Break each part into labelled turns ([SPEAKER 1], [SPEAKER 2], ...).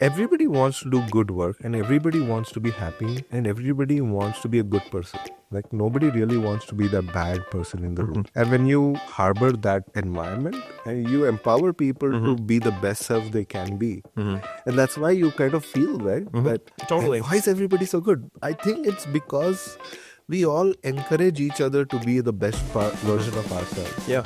[SPEAKER 1] everybody wants to do good work and everybody wants to be happy and everybody wants to be a good person. Like nobody really wants to be the bad person in the room. And when you harbor that environment and you empower people to be the best self they can be, and that's why you kind of feel, right? That
[SPEAKER 2] Totally.
[SPEAKER 1] why is everybody so good? I think it's because we all encourage each other to be the best version of ourselves.
[SPEAKER 2] Yeah.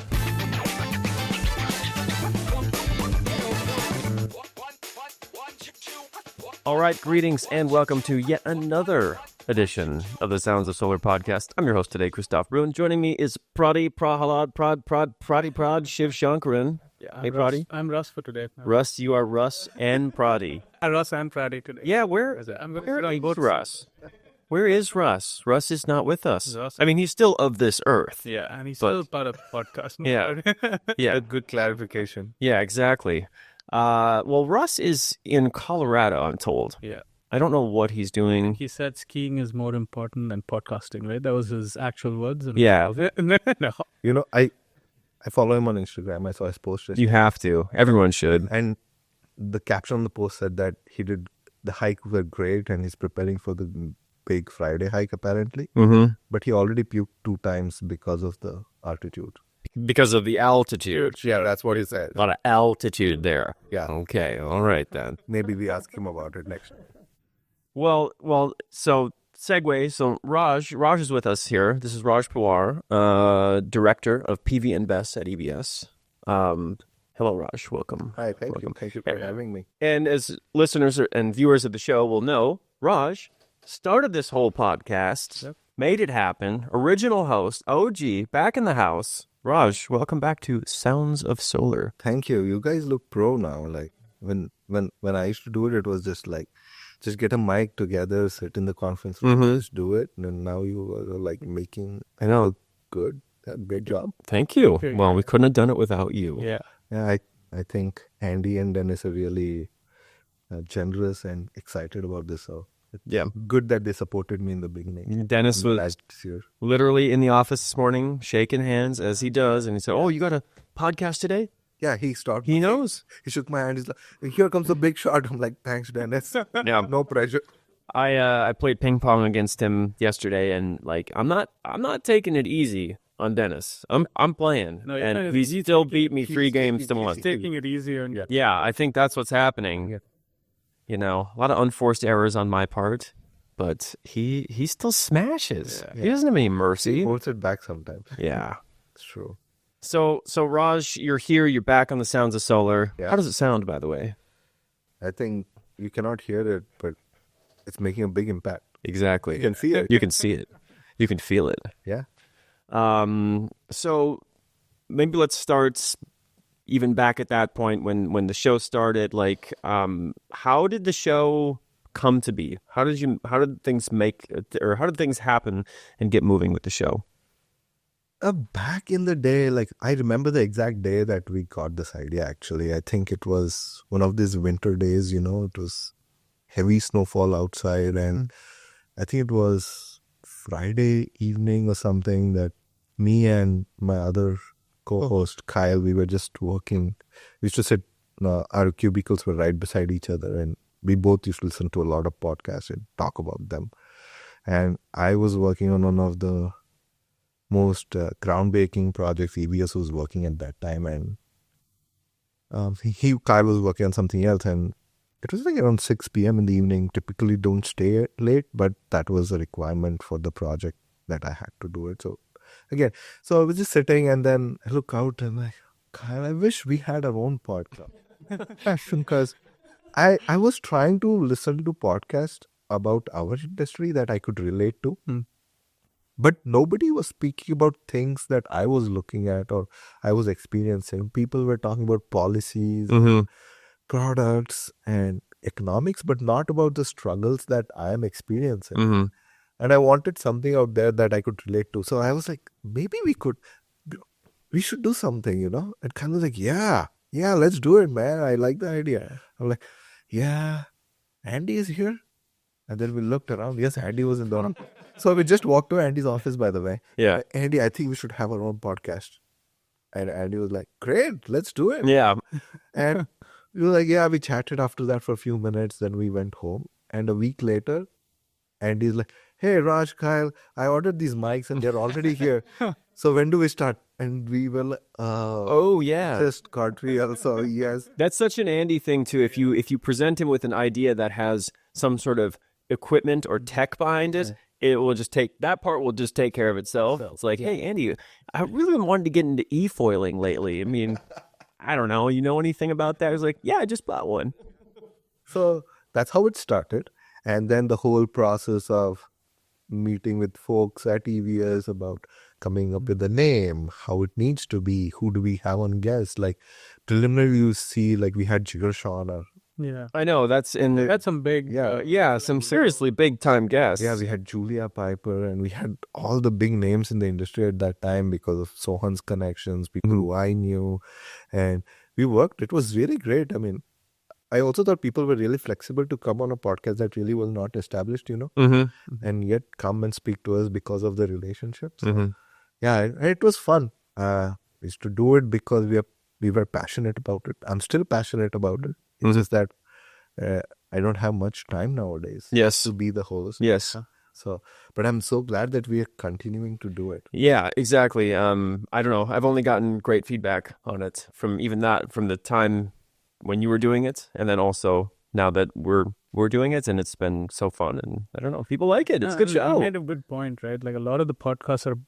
[SPEAKER 2] All right, greetings and welcome to yet another edition of the Sounds of Solar podcast. I'm your host today, Christoph Bruhn. Joining me is Prahalad, Shivshankaran.
[SPEAKER 3] Yeah,
[SPEAKER 2] Hey, Pradi.
[SPEAKER 3] I'm Russ for today.
[SPEAKER 2] Russ, you are Russ and Pradi.
[SPEAKER 3] Russ and Pradi today.
[SPEAKER 2] Yeah, where
[SPEAKER 3] I'm going to
[SPEAKER 2] where
[SPEAKER 3] sit on
[SPEAKER 2] is
[SPEAKER 3] both
[SPEAKER 2] Russ? Where is Russ? Russ is not with us.
[SPEAKER 3] Russ-
[SPEAKER 2] I mean, he's still of this earth.
[SPEAKER 3] Yeah, and he's
[SPEAKER 2] But-
[SPEAKER 3] still part of the podcast.
[SPEAKER 2] Yeah. Yeah,
[SPEAKER 1] Good clarification.
[SPEAKER 2] yeah, exactly. Well, Russ is in Colorado, I'm told.
[SPEAKER 3] Yeah.
[SPEAKER 2] I don't know what he's doing.
[SPEAKER 3] He said skiing is more important than podcasting, right? That was his actual words. And
[SPEAKER 2] Yeah,
[SPEAKER 3] no.
[SPEAKER 1] You know, I follow him on Instagram. I saw his post.
[SPEAKER 2] you have to. Everyone should.
[SPEAKER 1] And the caption on the post said that the hike were great and he's preparing for the big Friday hike apparently.
[SPEAKER 2] Mm-hmm.
[SPEAKER 1] But he already puked 2 times because of the altitude.
[SPEAKER 2] Because of the altitude.
[SPEAKER 1] Yeah, that's what he said.
[SPEAKER 2] A lot of altitude there.
[SPEAKER 1] Yeah.
[SPEAKER 2] Okay, all right then.
[SPEAKER 1] Maybe we ask him about it next time.
[SPEAKER 2] Well, so segue. So Raj is with us here. This is Raj Pawar, director of PV Invest at EBS. Hello, Raj. Welcome.
[SPEAKER 1] Hi, thank you.
[SPEAKER 2] Welcome.
[SPEAKER 1] Thank you for having me.
[SPEAKER 2] And as listeners and viewers of the show will know, Raj started this whole podcast,
[SPEAKER 3] Yep.
[SPEAKER 2] made it happen, original host, OG, back in the house. Raj, welcome back to Sounds of Solar.
[SPEAKER 1] Thank you. You guys look pro now. Like when I used to do it, it was just like, just get a mic together, sit in the conference room, just do it. And now you are like making
[SPEAKER 2] I know.
[SPEAKER 1] look good. Great job.
[SPEAKER 2] Thank you.
[SPEAKER 3] Very
[SPEAKER 2] Well, we couldn't have done it without you.
[SPEAKER 3] Yeah.
[SPEAKER 1] Yeah, I think Andy and Dennis are really generous and excited about this. So it's
[SPEAKER 2] Yeah.
[SPEAKER 1] good that they supported me in the beginning.
[SPEAKER 2] Dennis was
[SPEAKER 1] Last year.
[SPEAKER 2] literally in the office this morning, shaking hands as he does, and he said, "Oh, you got a podcast today?"
[SPEAKER 1] Yeah, he started.
[SPEAKER 2] He knows.
[SPEAKER 1] He shook my hand. He's like, "Here comes the big shot." I'm like, "Thanks, Dennis."
[SPEAKER 2] Yeah.
[SPEAKER 1] No pressure.
[SPEAKER 2] I played ping pong against him yesterday, and like I'm not taking it easy on Dennis. I'm playing,
[SPEAKER 3] No, yeah,
[SPEAKER 2] and he still beat me 3 games to 1.
[SPEAKER 3] Taking it easier. And
[SPEAKER 2] Yeah, I think that's what's happening.
[SPEAKER 1] Yeah.
[SPEAKER 2] You know, a lot of unforced errors on my part, but he still smashes.
[SPEAKER 3] Yeah.
[SPEAKER 2] He doesn't have any mercy.
[SPEAKER 1] Holds it back sometimes.
[SPEAKER 2] Yeah.
[SPEAKER 1] It's true.
[SPEAKER 2] So Raj, you're here. You're back on the Sounds of Solar.
[SPEAKER 1] Yeah.
[SPEAKER 2] How does it sound, by the way?
[SPEAKER 1] I think you cannot hear it, but it's making a big impact.
[SPEAKER 2] Exactly.
[SPEAKER 1] You can see it.
[SPEAKER 2] You can see it. You can feel it.
[SPEAKER 1] Yeah.
[SPEAKER 2] So maybe let's start even back at that point when the show started. Like, how did the show come to be? How did things happen and get moving with the show?
[SPEAKER 1] Back in the day, like I remember the exact day that we got this idea. Actually, I think it was one of these winter days. You know, it was heavy snowfall outside, and I think it was Friday evening or something that me and my other co-host Kyle, we were just working. We used to sit. Our cubicles were right beside each other, and we both used to listen to a lot of podcasts and talk about them. And I was working on one of the most groundbreaking projects EBS was working at that time, and Kyle was working on something else, and it was like around 6 p.m. in the evening. Typically don't stay late, but that was a requirement for the project that I had to do it. So I was just sitting, and then I look out and like, Kyle, I wish we had our own podcast. Because I was trying to listen to podcasts about our industry that I could relate to. But nobody was speaking about things that I was looking at or I was experiencing. People were talking about policies, products, and economics, but not about the struggles that I am experiencing. And I wanted something out there that I could relate to. So I was like, maybe we should do something, you know? And kind of like, yeah, let's do it, man. I like the idea. I'm like, yeah, Andy is here. And then we looked around. Yes, Andy was in the room. So we just walked to Andy's office, by the way.
[SPEAKER 2] Yeah.
[SPEAKER 1] Andy, I think we should have our own podcast. And Andy was like, great, let's do it.
[SPEAKER 2] Yeah.
[SPEAKER 1] And we were like, yeah, we chatted after that for a few minutes. Then we went home. And a week later, Andy's like, hey, Raj, Kyle, I ordered these mics and they're already here. So when do we start? And we were like,
[SPEAKER 2] Oh yeah,
[SPEAKER 1] just cartwheel. So yes.
[SPEAKER 2] that's such an Andy thing too. If you present him with an idea that has some sort of equipment or tech behind it, it will just take that part will just take care of itself. It's like, hey Andy, I really wanted to get into e-foiling lately. I mean, I don't know. You know anything about that? I was like, yeah, I just bought one.
[SPEAKER 1] So that's how it started. And then the whole process of meeting with folks at EVS about coming up with a name, how it needs to be, who do we have on guests. Like preliminary, you see, like we had Jigar Shawn.
[SPEAKER 3] Yeah.
[SPEAKER 2] I know that's in
[SPEAKER 3] That's some big.
[SPEAKER 2] yeah, some seriously big time guests.
[SPEAKER 1] Yeah, we had Julia Piper and we had all the big names in the industry at that time because of Sohan's connections, people who I knew. And we worked. It was really great. I mean, I also thought people were really flexible to come on a podcast that really was not established, and yet come and speak to us because of the relationships. Yeah, it was fun. We used to do it because we were passionate about it. I'm still passionate about it. It's just that I don't have much time nowadays
[SPEAKER 2] Yes.
[SPEAKER 1] to be the host.
[SPEAKER 2] Yes.
[SPEAKER 1] So, but I'm so glad that we are continuing to do it.
[SPEAKER 2] Yeah, exactly. I don't know. I've only gotten great feedback on it from the time when you were doing it, and then also now that we're doing it, and it's been so fun. And I don't know, people like it. It's a good
[SPEAKER 3] You
[SPEAKER 2] show.
[SPEAKER 3] made a good point, right? Like a lot of the podcasts are,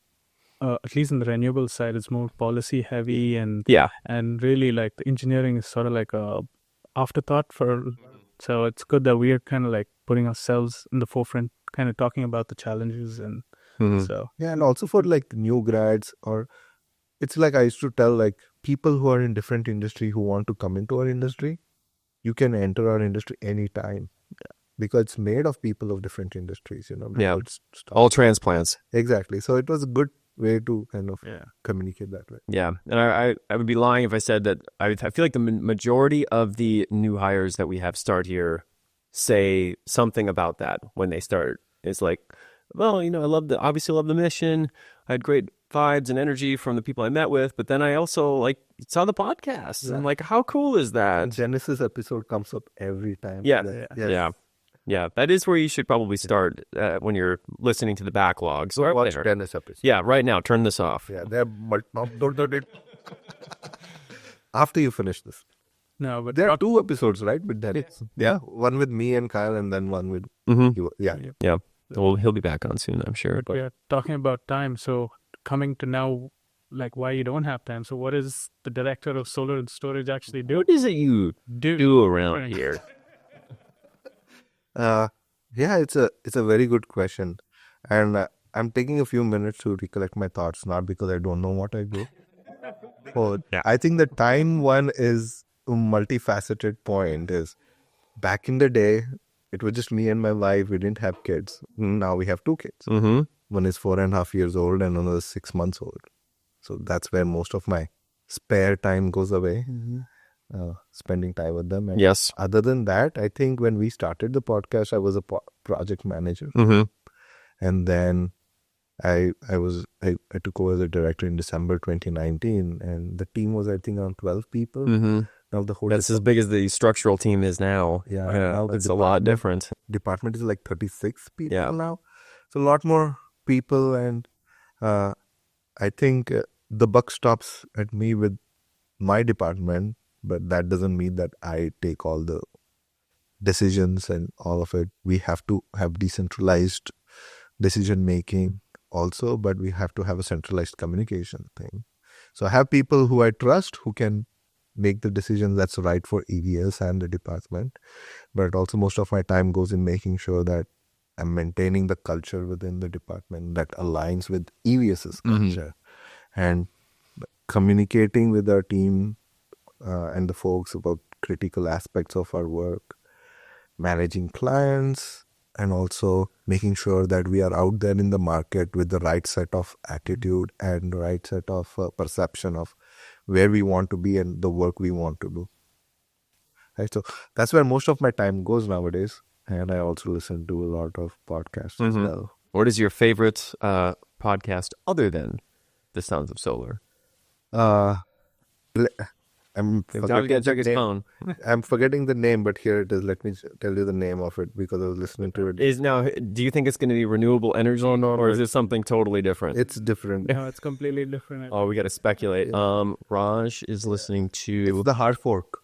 [SPEAKER 3] at least in the renewable side, it's more policy heavy and
[SPEAKER 2] Yeah.
[SPEAKER 3] and really like the engineering is sort of like a afterthought for. So it's good that we are kind of like putting ourselves in the forefront, kind of talking about the challenges and so.
[SPEAKER 1] Yeah, and also for like new grads, or it's like I used to tell like people who are in different industry who want to come into our industry, you can enter our industry anytime because it's made of people of different industries,
[SPEAKER 2] Yeah.
[SPEAKER 1] It's stuff.
[SPEAKER 2] All transplants.
[SPEAKER 1] Exactly. So it was a good way to kind of communicate that way.
[SPEAKER 2] Yeah, and I would be lying if I said that I feel like the majority of the new hires that we have start here say something about that when they start. It's like, well, I obviously love the mission. I had great vibes and energy from the people I met with, but then I also saw the podcast. I'm like, how cool is that?
[SPEAKER 1] Genesis episode comes up every time.
[SPEAKER 2] Yeah.
[SPEAKER 1] Yes.
[SPEAKER 2] Yeah. That is where you should probably start when you're listening to the backlog. So
[SPEAKER 1] Watch Genesis episode.
[SPEAKER 2] Yeah, right now. Turn this off.
[SPEAKER 1] Yeah, they're after you finish this.
[SPEAKER 3] No, but
[SPEAKER 1] There are 2 episodes, right, with Dennis? Yeah, one with me and Kyle, and then one with you. Yeah.
[SPEAKER 2] Yeah. Well, he'll be back on soon, I'm sure.
[SPEAKER 3] we are talking about time. So coming to now, like why you don't have time. So what is the director of solar and storage actually do?
[SPEAKER 2] What is it you do around here?
[SPEAKER 1] Yeah, it's a very good question, and I'm taking a few minutes to recollect my thoughts, not because I don't know what I do. I think the time one is a multifaceted point. Is back in the day, it was just me and my wife. We didn't have kids. Now we have 2 kids. One is 4.5 years old and another 6 months old. So that's where most of my spare time goes away. Spending time with them. And
[SPEAKER 2] Yes.
[SPEAKER 1] other than that, I think when we started the podcast, I was a project manager, and then I took over as a director in December 2019, and the team was I think around 12 people. Now the whole
[SPEAKER 2] That's as big as the structural team is now.
[SPEAKER 1] Yeah, now the
[SPEAKER 2] it's a lot different.
[SPEAKER 1] department is like 36 people now. So a lot more people, and I think the buck stops at me with my department, but that doesn't mean that I take all the decisions and all of it. We have to have decentralized decision making also, but we have to have a centralized communication thing. So I have people who I trust who can make the decision that's right for EVS and the department, but also most of my time goes in making sure that I'm maintaining the culture within the department that aligns with EVS's culture, and communicating with our team and the folks about critical aspects of our work, managing clients, and also making sure that we are out there in the market with the right set of attitude and right set of perception of where we want to be and the work we want to do. Right, so that's where most of my time goes nowadays. And I also listen to a lot of podcasts as well.
[SPEAKER 2] What is your favorite podcast other than The Sounds of Solar?
[SPEAKER 1] I I'm
[SPEAKER 2] Maybe
[SPEAKER 1] forgetting
[SPEAKER 2] get check
[SPEAKER 1] the
[SPEAKER 2] his
[SPEAKER 1] name.
[SPEAKER 2] phone.
[SPEAKER 1] I'm forgetting the name, but here it is. Let me tell you the name of it because I was listening to it.
[SPEAKER 2] Do you think it's going to be renewable energy, or is it something totally different?
[SPEAKER 1] It's different.
[SPEAKER 3] No, it's completely different.
[SPEAKER 2] Oh, we got to speculate. Raj is listening
[SPEAKER 1] It's
[SPEAKER 2] to
[SPEAKER 1] the hard fork.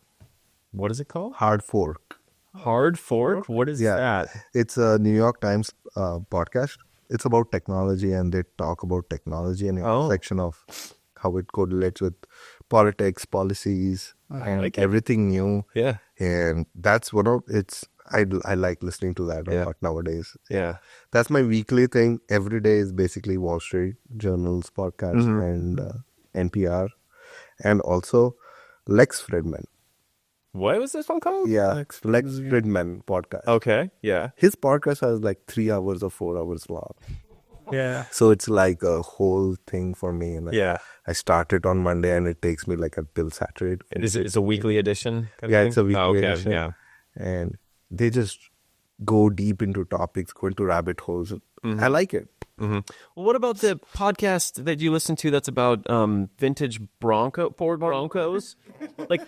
[SPEAKER 2] what is it called?
[SPEAKER 1] Hard fork.
[SPEAKER 2] Hard fork. What is
[SPEAKER 1] Yeah.
[SPEAKER 2] that?
[SPEAKER 1] It's a New York Times podcast. It's about technology, and they talk about technology and
[SPEAKER 2] Oh.
[SPEAKER 1] a section of how it correlates with politics, policies, and
[SPEAKER 2] like it.
[SPEAKER 1] everything new.
[SPEAKER 2] Yeah,
[SPEAKER 1] And that's one of it's. I like listening to that a
[SPEAKER 2] Yeah.
[SPEAKER 1] lot nowadays.
[SPEAKER 2] yeah.
[SPEAKER 1] That's my weekly thing. Every day is basically Wall Street Journal's podcast
[SPEAKER 2] Mhm.
[SPEAKER 1] and NPR, and also Lex Fridman.
[SPEAKER 2] What was this one called?
[SPEAKER 1] Yeah, Lex Fridman podcast.
[SPEAKER 2] Okay. Yeah.
[SPEAKER 1] His podcast has like 3 hours or 4 hours long.
[SPEAKER 3] Yeah.
[SPEAKER 1] So it's like a whole thing for me. And
[SPEAKER 2] Yeah.
[SPEAKER 1] I start it on Monday and it takes me like until Saturday.
[SPEAKER 2] It's a weekly edition. kind of
[SPEAKER 1] Yeah,
[SPEAKER 2] thing?
[SPEAKER 1] it's a weekly
[SPEAKER 2] Oh, okay.
[SPEAKER 1] edition.
[SPEAKER 2] Yeah.
[SPEAKER 1] And they just go deep into topics, go into rabbit holes. I like it.
[SPEAKER 2] Well, what about the podcast that you listen to that's about vintage Ford Broncos? They're like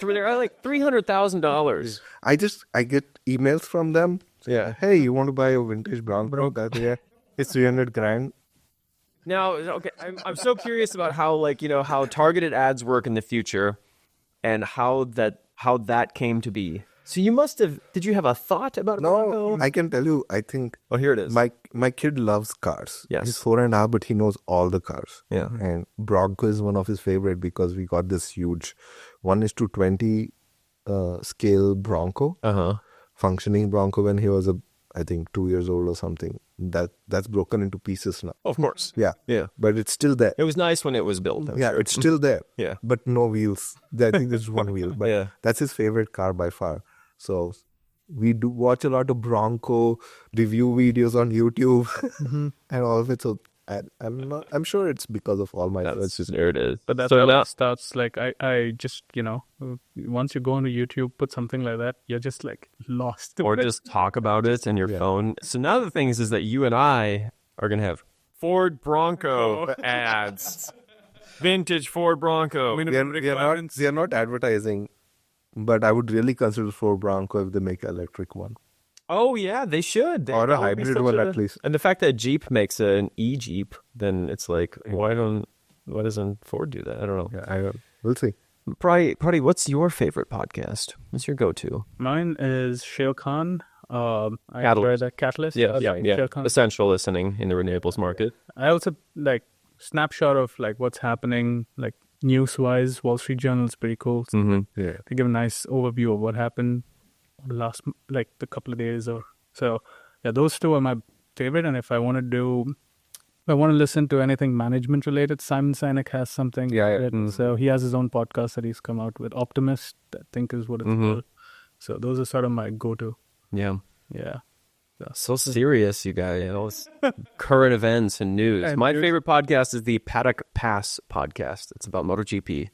[SPEAKER 2] $300,000.
[SPEAKER 1] I get emails from them.
[SPEAKER 2] Yeah.
[SPEAKER 1] Hey, you want to buy a vintage Bronco? That's yeah. It's 300 grand.
[SPEAKER 2] Now, okay, I'm so curious about how targeted ads work in the future, and how that came to be. So did you have a thought about a Bronco?
[SPEAKER 1] No, I can tell you, I think
[SPEAKER 2] Oh, here it is.
[SPEAKER 1] my kid loves cars.
[SPEAKER 2] Yes.
[SPEAKER 1] He's 4.5, but he knows all the cars.
[SPEAKER 2] Yeah.
[SPEAKER 1] And Bronco is one of his favorite because we got this huge 1:20 scale Bronco, functioning Bronco when he was I think 2 years old or something. That's broken into pieces now.
[SPEAKER 2] Of course.
[SPEAKER 1] Yeah.
[SPEAKER 2] Yeah.
[SPEAKER 1] But it's still there.
[SPEAKER 2] It was nice when it was built. I'm
[SPEAKER 1] Yeah,
[SPEAKER 2] sure.
[SPEAKER 1] it's still there.
[SPEAKER 2] Yeah.
[SPEAKER 1] But no wheels. I think there's one wheel. But
[SPEAKER 2] Yeah.
[SPEAKER 1] that's his favorite car by far. So we do watch a lot of Bronco review videos on YouTube and all of it. So I'm sure it's because of all my
[SPEAKER 2] That's just there it is.
[SPEAKER 3] But that's
[SPEAKER 2] so
[SPEAKER 3] how
[SPEAKER 2] now,
[SPEAKER 3] it starts. Like I just once you go onto YouTube, put something like that, you're just like lost.
[SPEAKER 2] or just talk about it in your phone. So now the thing is that you and I are gonna have Ford Bronco ads, vintage Ford Bronco.
[SPEAKER 1] They are not advertising, but I would really consider Ford Bronco if they make an electric one.
[SPEAKER 2] Oh yeah, they should.
[SPEAKER 1] Or a
[SPEAKER 2] That would be
[SPEAKER 1] hybrid
[SPEAKER 2] such
[SPEAKER 1] one at least.
[SPEAKER 2] And the fact that Jeep makes an e-Jeep, then it's like, why doesn't Ford do that? I don't know.
[SPEAKER 1] Yeah, we'll see.
[SPEAKER 2] Prati, what's your favorite podcast? What's your go-to?
[SPEAKER 3] Mine is Shale Khan. I
[SPEAKER 2] Catalyst.
[SPEAKER 3] enjoy the Catalyst.
[SPEAKER 2] Yeah.
[SPEAKER 3] Shale Khan.
[SPEAKER 2] Essential listening in the renewables market.
[SPEAKER 3] I also like snapshot of like what's happening, like news-wise. Wall Street Journal is pretty cool.
[SPEAKER 2] Mm-hmm.
[SPEAKER 1] Yeah.
[SPEAKER 3] They give a nice overview of what happened the couple of days or so. Yeah, those two are my favorite. And if I want to listen to anything management related, Simon Sinek has something.
[SPEAKER 1] Yeah.
[SPEAKER 3] written. So he has his own podcast that he's come out with. Optimist, I think is what it's called. So those are sort of my go-to.
[SPEAKER 2] Yeah.
[SPEAKER 3] Yeah.
[SPEAKER 2] So serious, you guys. It's current events and news.
[SPEAKER 3] And
[SPEAKER 2] My
[SPEAKER 3] news.
[SPEAKER 2] favorite podcast is the Paddock Pass podcast. It's about MotoGP.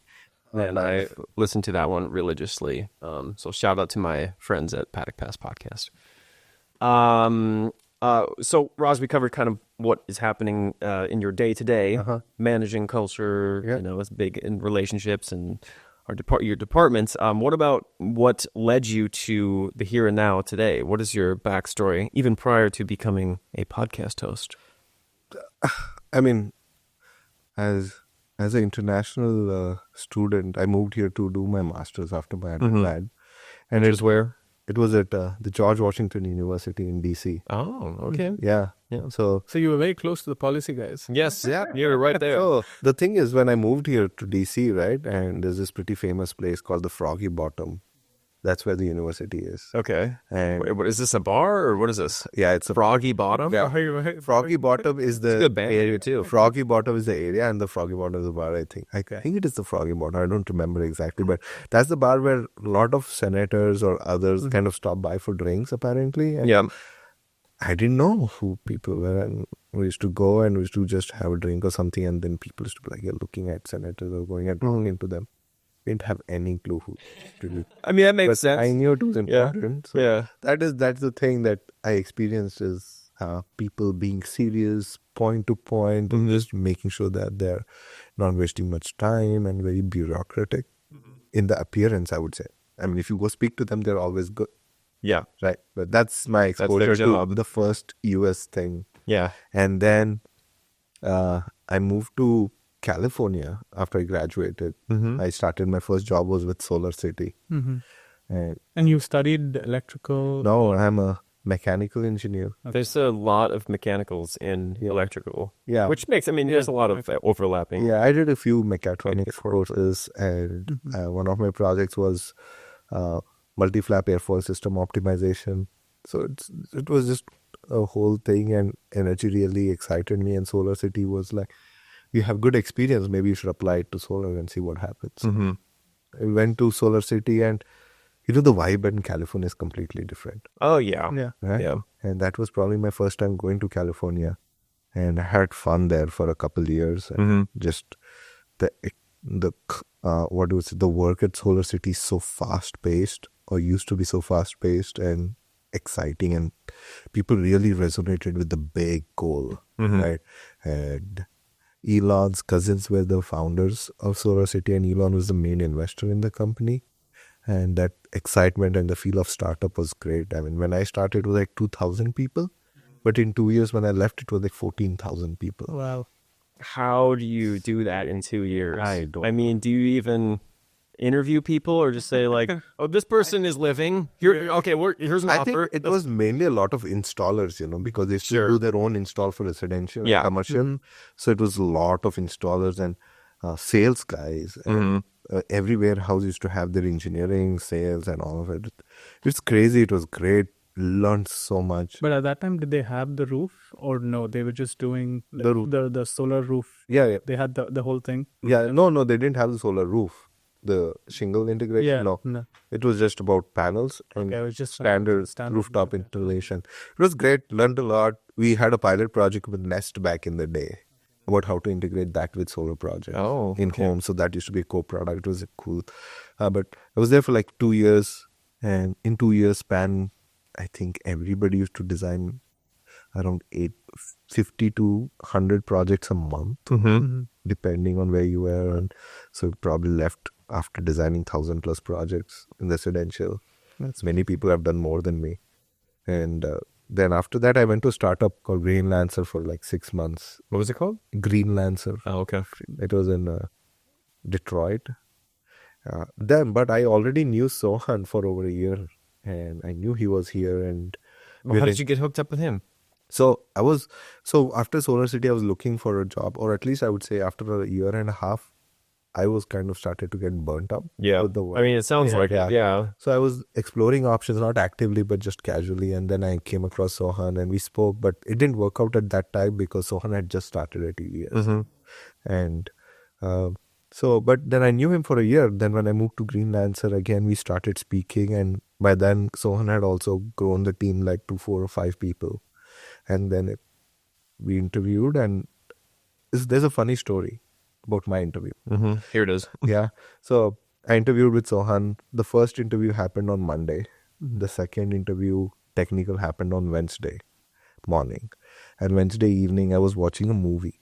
[SPEAKER 2] And I listen to that one religiously. So shout out to my friends at Paddock Pass Podcast. So Raj, we covered kind of what is happening in your day to day, managing culture.
[SPEAKER 1] Yeah.
[SPEAKER 2] It's big in relationships and your departments. What about what led you to the here and now today? What is your backstory, even prior to becoming a podcast host?
[SPEAKER 1] I mean, as an international student, I moved here to do my master's after my undergrad. And
[SPEAKER 2] Which is where?
[SPEAKER 1] it was at the George Washington University in DC.
[SPEAKER 2] Oh, okay.
[SPEAKER 1] Yeah.
[SPEAKER 2] Yeah.
[SPEAKER 1] So
[SPEAKER 3] So you were very close to the policy guys.
[SPEAKER 2] Yes, you're right there.
[SPEAKER 1] So the thing is, when I moved here to DC, right, and there's this pretty famous place called the Froggy Bottom. That's where the university is.
[SPEAKER 2] Okay.
[SPEAKER 1] And
[SPEAKER 2] Wait, what is this, a bar or what is this?
[SPEAKER 1] yeah, it's a
[SPEAKER 2] Froggy Bottom?
[SPEAKER 1] Yeah. Froggy Bottom is the
[SPEAKER 2] good band area too.
[SPEAKER 1] Froggy Bottom is the area, and the Froggy Bottom is the bar. I think. I think it is the Froggy Bottom. I don't remember exactly, but that's the bar where a lot of senators or others kind of stop by for drinks, apparently. And
[SPEAKER 2] Yeah.
[SPEAKER 1] I didn't know who people were, and we used to go and we used to just have a drink or something, and then people used to be like, "You're looking at senators or going into them." We didn't have any clue who to do.
[SPEAKER 2] I mean, that makes
[SPEAKER 1] But
[SPEAKER 2] sense.
[SPEAKER 1] I knew it was important. So
[SPEAKER 2] Yeah.
[SPEAKER 1] that's the thing that I experienced is people being serious, point to point, and just making sure that they're not wasting much time and very bureaucratic. in the appearance, I would say. I mean, if you go speak to them, they're always good,
[SPEAKER 2] Yeah.
[SPEAKER 1] right? But that's my
[SPEAKER 2] That's their
[SPEAKER 1] exposure to
[SPEAKER 2] job.
[SPEAKER 1] the first US thing.
[SPEAKER 2] Yeah.
[SPEAKER 1] And then I moved to California after I graduated.
[SPEAKER 2] Mm-hmm.
[SPEAKER 1] I started, my first job was with Solar City. And
[SPEAKER 3] And you studied electrical?
[SPEAKER 1] no, I'm a mechanical engineer.
[SPEAKER 2] There's a lot of mechanicals in electrical.
[SPEAKER 1] Yeah.
[SPEAKER 2] Which makes, I mean, there's a lot of overlapping.
[SPEAKER 1] Yeah, I did a few mechatronics courses, and one of my projects was multi-flap airfoil system optimization. So it was just a whole thing, and energy really excited me. And Solar City was like, you have good experience, maybe you should apply it to solar and see what happens.
[SPEAKER 2] Mm-hmm.
[SPEAKER 1] I went to Solar City, and the vibe in California is completely different.
[SPEAKER 2] Oh, yeah.
[SPEAKER 3] Yeah.
[SPEAKER 1] Right?
[SPEAKER 2] Yeah.
[SPEAKER 1] And that was probably my first time going to California, and I had fun there for a couple of years. And just the what was it, the work at Solar City is so fast paced, or used to be so fast paced and exciting, and people really resonated with the big goal, right? And Elon's cousins were the founders of Solar City, and Elon was the main investor in the company. And that excitement and the feel of startup was great. I mean, when I started, it was like 2,000 people. But in 2 years, when I left, it was like 14,000 people.
[SPEAKER 3] Wow.
[SPEAKER 2] How do you do that in 2 years?
[SPEAKER 1] I don't
[SPEAKER 2] I mean, do you even interview people or just say like, oh, this person is living here? Okay, here's an
[SPEAKER 1] I
[SPEAKER 2] offer.
[SPEAKER 1] think it was mainly a lot of installers, because they still do their own install for residential and commercial. So it was a lot of installers and sales guys. And, every warehouse used to have their engineering, sales, and all of it. It's crazy. It was great. Learned so much.
[SPEAKER 3] But at that time, did they have the roof or no? They were just doing
[SPEAKER 1] The roof.
[SPEAKER 3] the solar roof.
[SPEAKER 1] Yeah.
[SPEAKER 3] They had the whole thing.
[SPEAKER 1] Yeah. No, they didn't have the solar roof. The shingle integration.
[SPEAKER 3] Yeah.
[SPEAKER 1] No. It was just about panels and
[SPEAKER 3] Okay, it was just
[SPEAKER 1] standard rooftop installation. It was great. Learned a lot. We had a pilot project with Nest back in the day about how to integrate that with solar projects in home. So that used to be a co-product. It was cool. But I was there for like 2 years, and in 2 years span, I think everybody used to design around 50 to 100 projects a month, depending on where you were. And so probably left after designing 1,000 plus projects in residential. Many people have done more than me. And then after that, I went to a startup called Green Lancer for like 6 months.
[SPEAKER 2] What was it called?
[SPEAKER 1] Green Lancer.
[SPEAKER 2] Oh, okay.
[SPEAKER 1] It was in Detroit. But I already knew Sohan for over a year, and I knew he was here. And
[SPEAKER 2] Well, how did you get hooked up with him?
[SPEAKER 1] So after Solar City, I was looking for a job, or at least I would say after a year and a half, I was kind of started to get burnt up.
[SPEAKER 2] Yeah.
[SPEAKER 1] With the work.
[SPEAKER 2] I mean, it sounds like it. Yeah.
[SPEAKER 1] So I was exploring options, not actively, but just casually. And then I came across Sohan and we spoke, but it didn't work out at that time because Sohan had just started at TVS. And but then I knew him for a year. Then when I moved to Green Lancer again, we started speaking. And by then, Sohan had also grown the team like to 4 or 5 people. And then we interviewed, and there's a funny story about my interview.
[SPEAKER 2] Here it is.
[SPEAKER 1] Yeah. So I interviewed with Sohan. The first interview happened on Monday. The second interview, technical, happened on Wednesday morning. And Wednesday evening, I was watching a movie.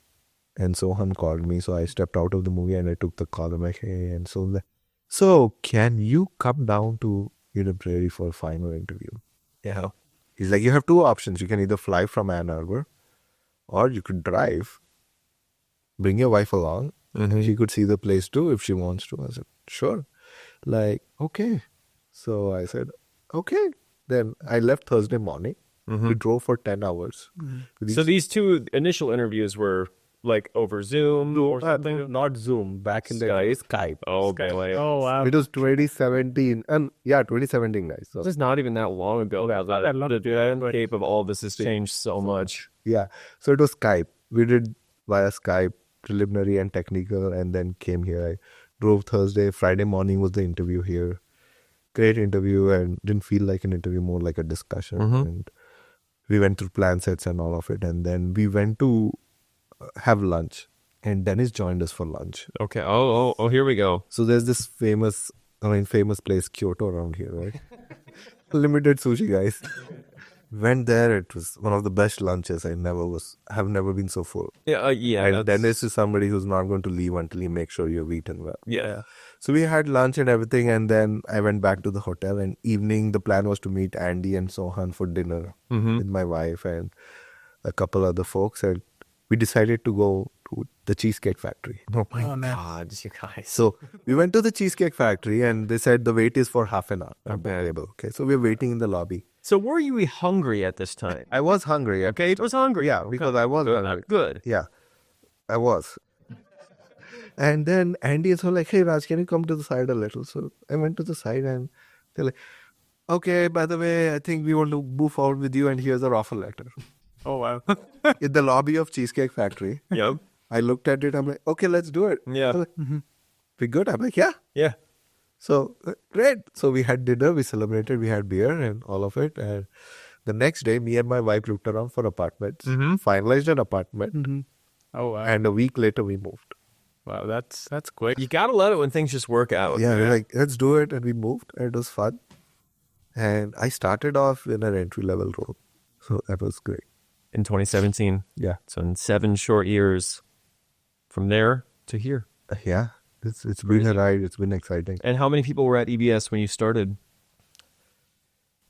[SPEAKER 1] And Sohan called me. So I stepped out of the movie and I took the call. I'm like, hey. And so can you come down to Eden Prairie for a final interview?
[SPEAKER 2] Yeah.
[SPEAKER 1] He's like, you have 2 options. You can either fly from Ann Arbor or you could drive. Bring your wife along. She could see the place too if she wants to. I said, sure. Like, okay. So I said, okay. Then I left Thursday morning. We drove for 10 hours.
[SPEAKER 2] So these 2 initial interviews were like over Zoom or something?
[SPEAKER 1] Not Zoom. Back in the day, Skype.
[SPEAKER 2] Oh, okay.
[SPEAKER 3] Oh, wow.
[SPEAKER 1] It was 2017. And 2017, guys. So,
[SPEAKER 2] This is not even that long ago. The landscape of all this has changed so much.
[SPEAKER 1] yeah. So it was Skype. We did via Skype, preliminary and technical, and then came here. I drove Thursday. Friday morning was the interview here. Great interview, and didn't feel like an interview, more like a discussion. And we went through plan sets and all of it. And then we went to have lunch, and Dennis joined us for lunch.
[SPEAKER 2] Okay. Oh, here we go.
[SPEAKER 1] So there's this famous place, Kyoto, around here, right? Limited sushi, guys. Went there. It was one of the best lunches. I have never been so full.
[SPEAKER 2] Yeah.
[SPEAKER 1] And Dennis is somebody who's not going to leave until he makes sure you've eaten well.
[SPEAKER 2] Yeah.
[SPEAKER 1] So we had lunch and everything, and then I went back to the hotel. And evening, the plan was to meet Andy and Sohan for dinner with my wife and a couple other folks, and we decided to go to the Cheesecake Factory.
[SPEAKER 2] Oh my
[SPEAKER 3] Oh, nice.
[SPEAKER 2] God, you guys.
[SPEAKER 1] So we went to the Cheesecake Factory, and they said the wait is for half an hour. Available. Okay, so we're waiting in the lobby.
[SPEAKER 2] So were you hungry at this time?
[SPEAKER 1] I was hungry.
[SPEAKER 2] Okay, it was hungry.
[SPEAKER 1] Yeah, because I was hungry.
[SPEAKER 2] Good.
[SPEAKER 1] Yeah, I was. And then Andy is all like, "Hey Raj, can you come to the side a little?" So I went to the side, and they're like, "Okay, by the way, I think we want to move forward with you, and here's our offer letter."
[SPEAKER 3] Oh, wow.
[SPEAKER 1] In the lobby of Cheesecake Factory.
[SPEAKER 2] Yep.
[SPEAKER 1] I looked at it. I'm like, "Okay, let's do it."
[SPEAKER 2] Yeah.
[SPEAKER 1] They're like, we good? I'm like, "Yeah."
[SPEAKER 2] Yeah.
[SPEAKER 1] So great. So we had dinner, we celebrated, we had beer and all of it. And the next day, me and my wife looked around for apartments, finalized an apartment,
[SPEAKER 3] Oh, wow.
[SPEAKER 1] and a week later we moved.
[SPEAKER 3] Wow, that's quick.
[SPEAKER 2] You gotta love it when things just work out.
[SPEAKER 1] Yeah, we're like, let's do it. And we moved, and it was fun. And I started off in an entry level role. So that was great.
[SPEAKER 2] In 2017.
[SPEAKER 1] Yeah.
[SPEAKER 2] So in 7 short years, from there to here.
[SPEAKER 1] Yeah. It's been a ride. It's been exciting.
[SPEAKER 2] And how many people were at EBS when you started?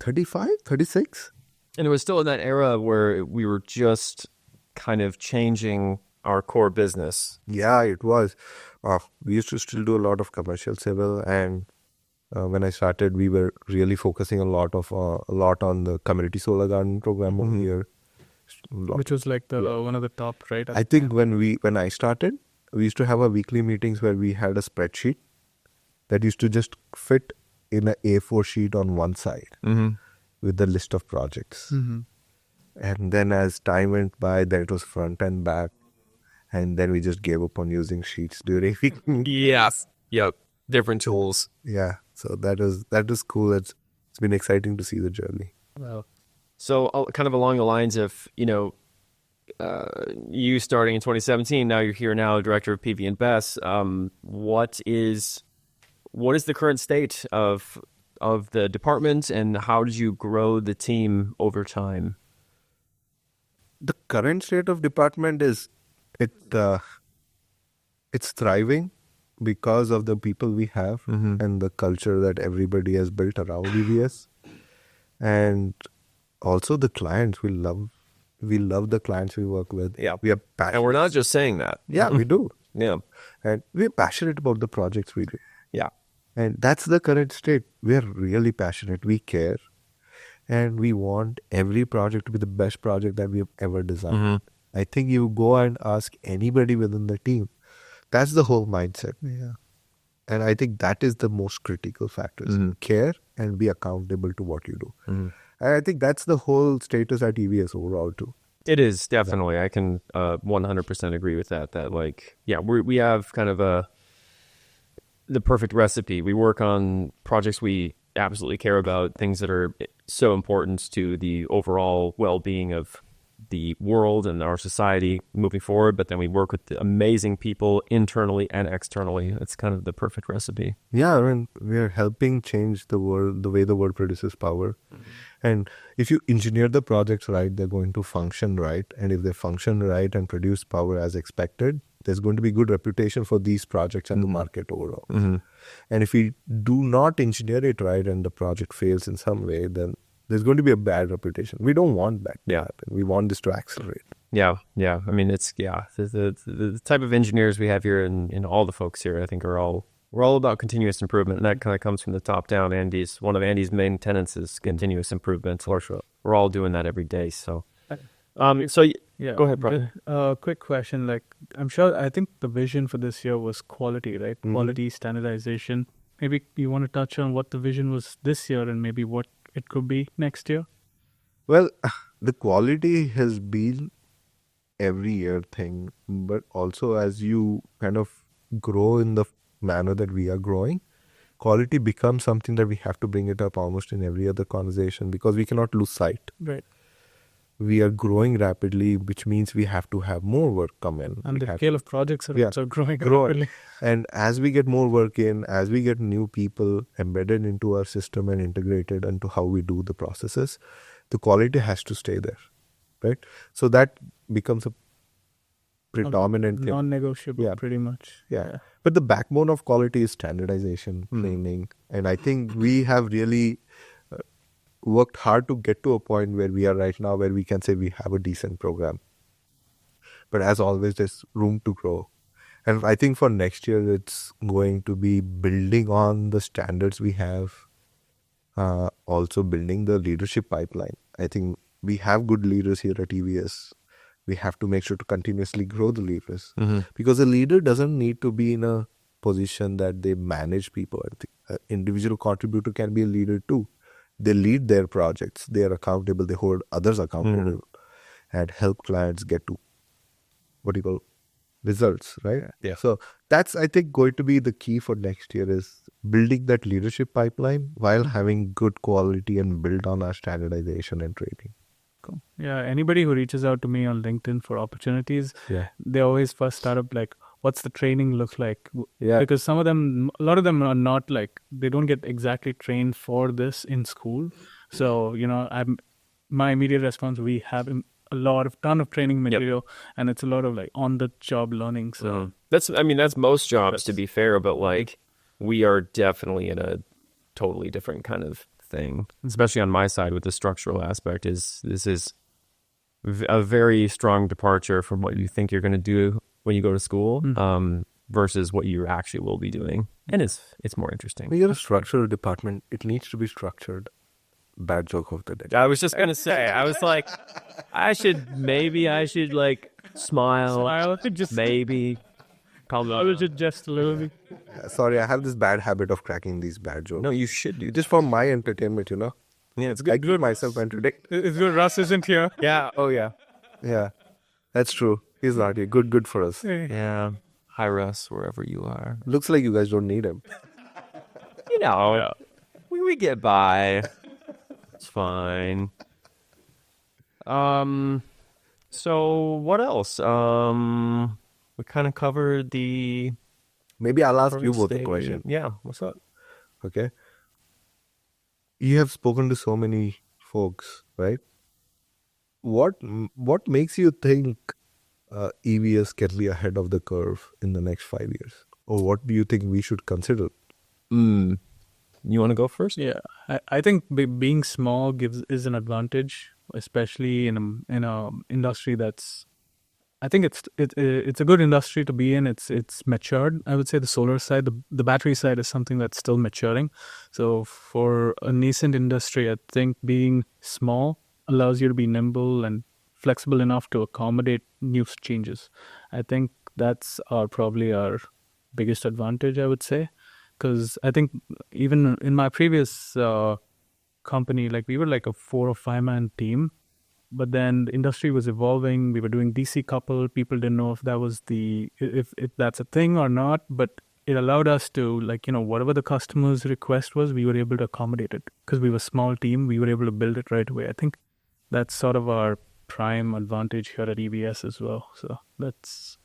[SPEAKER 1] 35, 36?
[SPEAKER 2] And it was still in that era where we were just kind of changing our core business.
[SPEAKER 1] Yeah, it was. We used to still do a lot of commercial civil, and when I started, we were really focusing a lot on the community solar garden program over here.
[SPEAKER 3] Which was like the one of the top, right?
[SPEAKER 1] I think when I started, we used to have our weekly meetings where we had a spreadsheet that used to just fit in an A4 sheet on one side with the list of projects. And then as time went by, then it was front and back. And then we just gave up on using sheets during week.
[SPEAKER 2] Yes. Yep. Different tools.
[SPEAKER 1] Yeah. So that was cool. It's been exciting to see the journey.
[SPEAKER 3] Wow.
[SPEAKER 2] So kind of along the lines of, you starting in 2017, now you're here now, director of PV and BESS. What is the current state of the department, and how did you grow the team over time?
[SPEAKER 1] The current state of department is it's thriving because of the people we have and the culture that everybody has built around EVS, and also the clients. We love the clients we work with.
[SPEAKER 2] Yeah.
[SPEAKER 1] We are passionate.
[SPEAKER 2] And we're not just saying that.
[SPEAKER 1] Yeah, we do.
[SPEAKER 2] Yeah.
[SPEAKER 1] And we're passionate about the projects we do.
[SPEAKER 2] Yeah.
[SPEAKER 1] And that's the current state. We're really passionate. We care. And we want every project to be the best project that we have ever designed. I think you go and ask anybody within the team. That's the whole mindset.
[SPEAKER 3] Yeah.
[SPEAKER 1] And I think that is the most critical factors. Care and be accountable to what you do. And I think that's the whole status at EVS overall too.
[SPEAKER 2] It is, definitely. I can 100% agree with that. That we have kind of the perfect recipe. We work on projects we absolutely care about, things that are so important to the overall well-being of the world and our society moving forward, but then we work with the amazing people internally and externally. It's kind of the perfect recipe.
[SPEAKER 1] Yeah, I mean, we're helping change the world, the way the world produces power. And if you engineer the projects right, they're going to function right. And if they function right and produce power as expected, there's going to be good reputation for these projects and the market overall. And if we do not engineer it right and the project fails in some way, then there's going to be a bad reputation. We don't want that to happen. We want this to accelerate.
[SPEAKER 2] Yeah. I mean, it's the type of engineers we have here and all the folks here, I think we're all about continuous improvement, and that kind of comes from the top down. One of Andy's main tenets is continuous improvement. For sure. We're all doing that every day. So,
[SPEAKER 3] Yeah.
[SPEAKER 2] Go ahead, bro.
[SPEAKER 3] Quick question. Like, I think the vision for this year was quality, right? Quality, standardization. Maybe you want to touch on what the vision was this year and maybe what it could be next year?
[SPEAKER 1] Well, the quality has been every year thing, but also as you kind of grow in the manner that we are growing, quality becomes something that we have to bring it up almost in every other conversation because we cannot lose sight.
[SPEAKER 3] Right.
[SPEAKER 1] We are growing rapidly, which means we have to have more work come in.
[SPEAKER 3] And the scale of projects are also growing rapidly.
[SPEAKER 1] And as we get more work in, as we get new people embedded into our system and integrated into how we do the processes, the quality has to stay there, right? So that becomes a predominant thing.
[SPEAKER 3] Non-negotiable,
[SPEAKER 1] Yeah.
[SPEAKER 3] pretty much.
[SPEAKER 1] Yeah. But the backbone of quality is standardization, training. And I think we have really worked hard to get to a point where we are right now, where we can say we have a decent program. But as always, there's room to grow. And I think for next year, it's going to be building on the standards we have, also building the leadership pipeline. I think we have good leaders here at EVS. We have to make sure to continuously grow the leaders, because a leader doesn't need to be in a position that they manage people. I think an individual contributor can be a leader too. They lead their projects. They are accountable. They hold others accountable and help clients get to what do you call results, right?
[SPEAKER 2] Yeah.
[SPEAKER 1] So that's, I think, going to be the key for next year, is building that leadership pipeline while having good quality and build on our standardization and training.
[SPEAKER 3] Cool. Yeah, anybody who reaches out to me on LinkedIn for opportunities, they always first start up like, what's the training look like?
[SPEAKER 1] Yeah.
[SPEAKER 3] Because a lot of them are not like, they don't get exactly trained for this in school. So, my immediate response, we have a ton of training material, and it's a lot of like on the job learning. So
[SPEAKER 2] that's most jobs, to be fair, but like we are definitely in a totally different kind of thing, especially on my side with the structural aspect. This is a very strong departure from what you think you're going to do when you go to school, versus what you actually will be doing, and it's more interesting.
[SPEAKER 1] When you're a structural department, it needs to be structured. Bad joke of the day.
[SPEAKER 2] I was just gonna say, I was like, I should like smile,
[SPEAKER 3] just
[SPEAKER 2] maybe.
[SPEAKER 3] I was just a little bit.
[SPEAKER 1] Sorry, I have this bad habit of cracking these bad jokes.
[SPEAKER 2] No, you should do.
[SPEAKER 1] Just for my entertainment,
[SPEAKER 2] Yeah, it's good.
[SPEAKER 1] I give myself entertainment.
[SPEAKER 3] It's good Russ isn't here.
[SPEAKER 2] Yeah. Oh yeah.
[SPEAKER 1] Yeah, that's true. He's not here. Good for us.
[SPEAKER 2] Yeah. Hi Russ, wherever you are.
[SPEAKER 1] Looks like you guys don't need him.
[SPEAKER 2] We get by. It's fine. So what else? We kind of covered the.
[SPEAKER 1] Maybe I'll ask you both a question.
[SPEAKER 2] Yeah. What's up?
[SPEAKER 1] Okay. You have spoken to so many folks, right? What makes you think EVS can be ahead of the curve in the next 5 years? Or what do you think we should consider?
[SPEAKER 2] You want to go first?
[SPEAKER 3] Yeah, I think being small is an advantage, especially in a industry that's. I think it's a good industry to be in. It's matured. I would say the solar side, the battery side is something that's still maturing. So for a nascent industry, I think being small allows you to be nimble and flexible enough to accommodate new changes. I think that's probably our biggest advantage, I would say. Because I think even in my previous company, like we were like a 4 or 5 man team, but then the industry was evolving. We were doing DC couple. People didn't know if that was if that's a thing or not. But it allowed us to whatever the customer's request was, we were able to accommodate it because we were a small team. We were able to build it right away. I think that's sort of our prime advantage here at EVS as well. So that's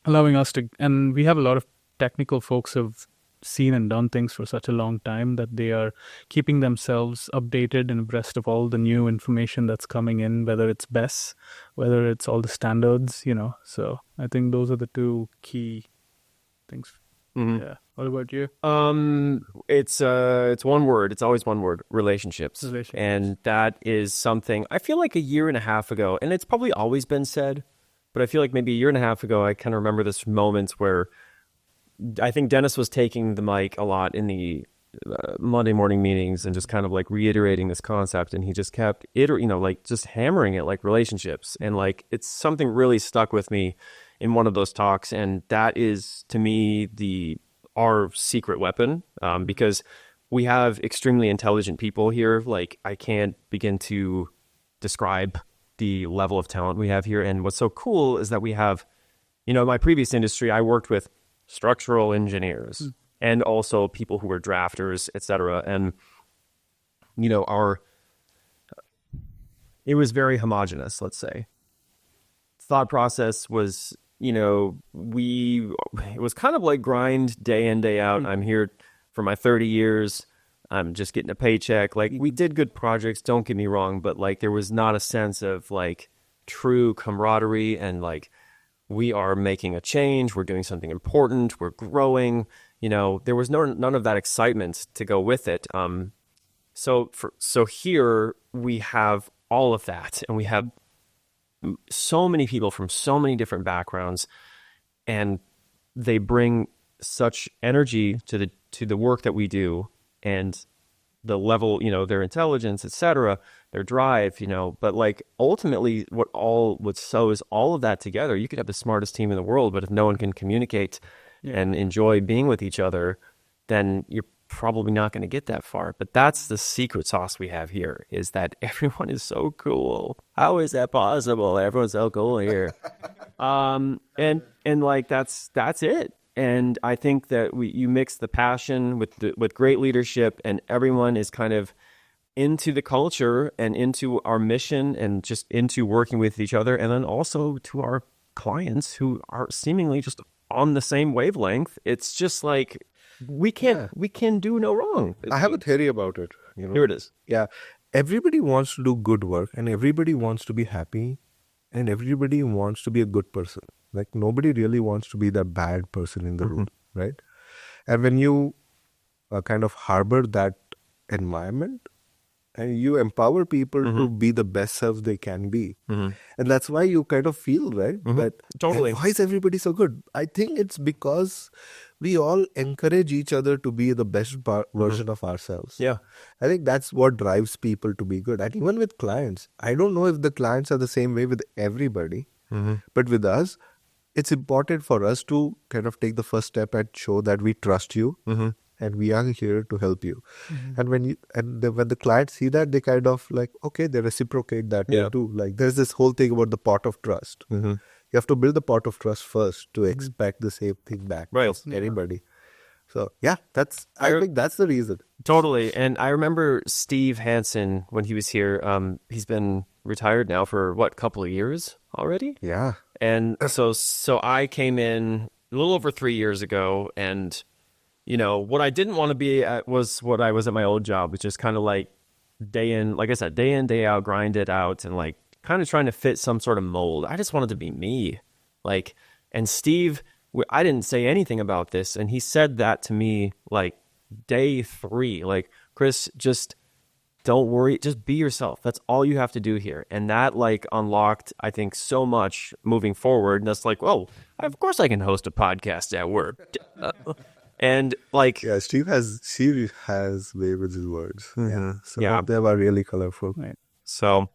[SPEAKER 3] allowing us to, and we have a lot of technical folks who've seen and done things for such a long time that they are keeping themselves updated and abreast of all the new information that's coming in, whether it's BESS, whether it's all the standards, So I think those are the two key things. Yeah. What about you?
[SPEAKER 2] It's one word. It's always one word: relationships. And that is something I feel like a year and a half ago, and it's probably always been said, but I feel like maybe a year and a half ago, I kind of remember this moments where I think Dennis was taking the mic a lot in the Monday morning meetings and just kind of like reiterating this concept, and he just kept just hammering it, like relationships, and like it's something really stuck with me in one of those talks, and that is to me our secret weapon, because we have extremely intelligent people here. Like I can't begin to describe the level of talent we have here, and what's so cool is that we have, in my previous industry, I worked with structural engineers and also people who were drafters, etc. And it was very homogenous, let's say. Thought process was, it was kind of like grind day in, day out. I'm here for my 30 years. I'm just getting a paycheck. Like, we did good projects, don't get me wrong, but like there was not a sense of like true camaraderie and like we are making a change, we're doing something important, we're growing. There was none of that excitement to go with it. So here we have all of that, and we have so many people from so many different backgrounds, and they bring such energy to the work that we do, and the level, their intelligence, etc., their drive, but like ultimately what sews all of that together, you could have the smartest team in the world, but if no one can communicate and enjoy being with each other, then you're probably not going to get that far. But that's the secret sauce we have here, is that everyone is so cool. How is that possible? Everyone's so cool here. And like that's it. And I think that you mix the passion with great leadership, and everyone is kind of into the culture and into our mission and just into working with each other, and then also to our clients who are seemingly just on the same wavelength. It's just like we can do no wrong.
[SPEAKER 1] I have a theory about it.
[SPEAKER 2] Here it is.
[SPEAKER 1] Yeah, everybody wants to do good work, and everybody wants to be happy, and everybody wants to be a good person. Like, nobody really wants to be the bad person in the room, right? And when you kind of harbor that environment, and you empower people to be the best self they can be. And that's why you kind of feel, right? That,
[SPEAKER 2] Totally.
[SPEAKER 1] why is everybody so good? I think it's because we all encourage each other to be the best version of ourselves.
[SPEAKER 2] Yeah.
[SPEAKER 1] I think that's what drives people to be good. And even with clients, I don't know if the clients are the same way with everybody, but with us, it's important for us to kind of take the first step and show that we trust you. And we are here to help you. And when the clients see that, they kind of like, okay, they reciprocate that too. Like, there's this whole thing about the pot of trust. You have to build the pot of trust first to expect the same thing back from anybody. So yeah, I think that's the reason.
[SPEAKER 2] Totally. And I remember Steve Hansen when he was here. He's been retired now for a couple of years already.
[SPEAKER 1] Yeah.
[SPEAKER 2] And so I came in a little over 3 years ago, and what I didn't want to be at was what I was at my old job, which is kind of like day in, day out, grind it out, and like kind of trying to fit some sort of mold. I just wanted to be me. Like, and Steve, I didn't say anything about this, and he said that to me like day 3, like, Chris, just don't worry, just be yourself. That's all you have to do here. And that like unlocked, I think, so much moving forward. And that's like, well, of course I can host a podcast at work. And like,
[SPEAKER 1] Yeah, Steve has way with his words. Yeah. Some
[SPEAKER 2] Yeah.
[SPEAKER 1] of them are really colorful.
[SPEAKER 3] Right.
[SPEAKER 2] so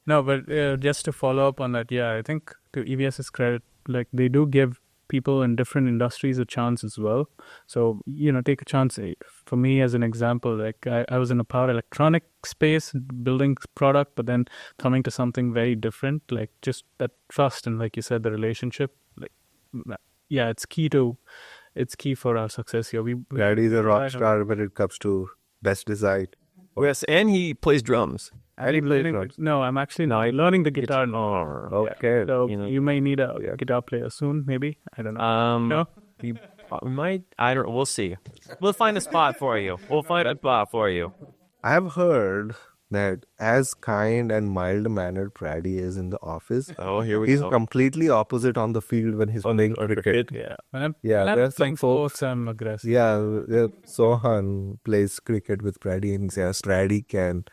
[SPEAKER 3] No, but just to follow up on that, I think to EVS's credit, like they do give people in different industries a chance as well. So, take a chance. For me, as an example, like I was in a power electronic space building product, but then coming to something very different, like just that trust and, like you said, the relationship, like, it's key for our success here.
[SPEAKER 1] Daddy's a rock star when it comes to best design.
[SPEAKER 2] yes, and he plays drums.
[SPEAKER 1] And he plays drums.
[SPEAKER 3] No, I'm actually learning the guitar now.
[SPEAKER 1] Okay.
[SPEAKER 3] So you may need a guitar player soon, maybe. I don't know. No?
[SPEAKER 2] We might. I don't. We'll see. We'll find a spot for you.
[SPEAKER 1] I have heard that as kind and mild-mannered Praddy is in the office,
[SPEAKER 2] Oh, here we
[SPEAKER 1] he's
[SPEAKER 2] go.
[SPEAKER 1] completely opposite on the field when he's playing cricket.
[SPEAKER 3] Yeah. When I'm
[SPEAKER 1] there's
[SPEAKER 3] playing
[SPEAKER 1] some folks.
[SPEAKER 3] sports, I'm aggressive.
[SPEAKER 1] Yeah, Sohan plays cricket with Praddy, and says Praddy can